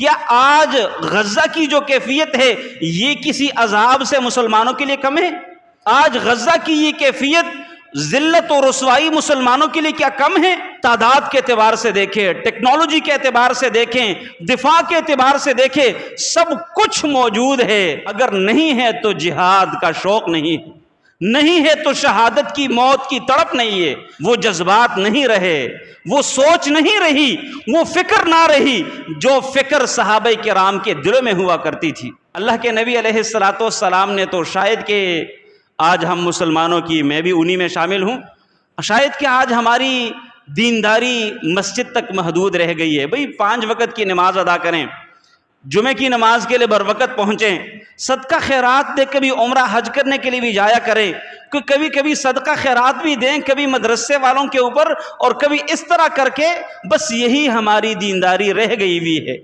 क्या आज गजा की जो कैफियत है ये किसी अजाब से मुसलमानों के लिए कम है? आज गजा की ये कैफियत जिल्लत और रुसवाई मुसलमानों के लिए क्या कम है? तादाद के एतबार से देखें, टेक्नोलॉजी के एतबार से देखें, दिफा के एतबार से देखें, सब कुछ मौजूद है। अगर नहीं है तो जिहाद का शौक नहीं है, नहीं है तो शहादत की मौत की तड़प नहीं है, वो जज्बात नहीं रहे, वो सोच नहीं रही, वो फिक्र ना रही जो फिक्र सहाबा किराम के दिलों में हुआ करती थी। अल्लाह के नबी अलैहिस्सलाम ने तो शायद कि आज हम मुसलमानों की, मैं भी उन्हीं में शामिल हूँ, शायद कि आज हमारी दीनदारी मस्जिद तक महदूद रह गई है। भाई 5 वक़्त की नमाज अदा करें, जुमे की नमाज के लिए बर वक़्त पहुँचें, सदका खैरात दे, कभी उम्रा हज करने के लिए भी जाया करें, कभी कभी सदका खैरात भी दें, कभी मदरसे वालों के ऊपर, और कभी इस तरह करके बस यही हमारी दीनदारी रह गई हुई है।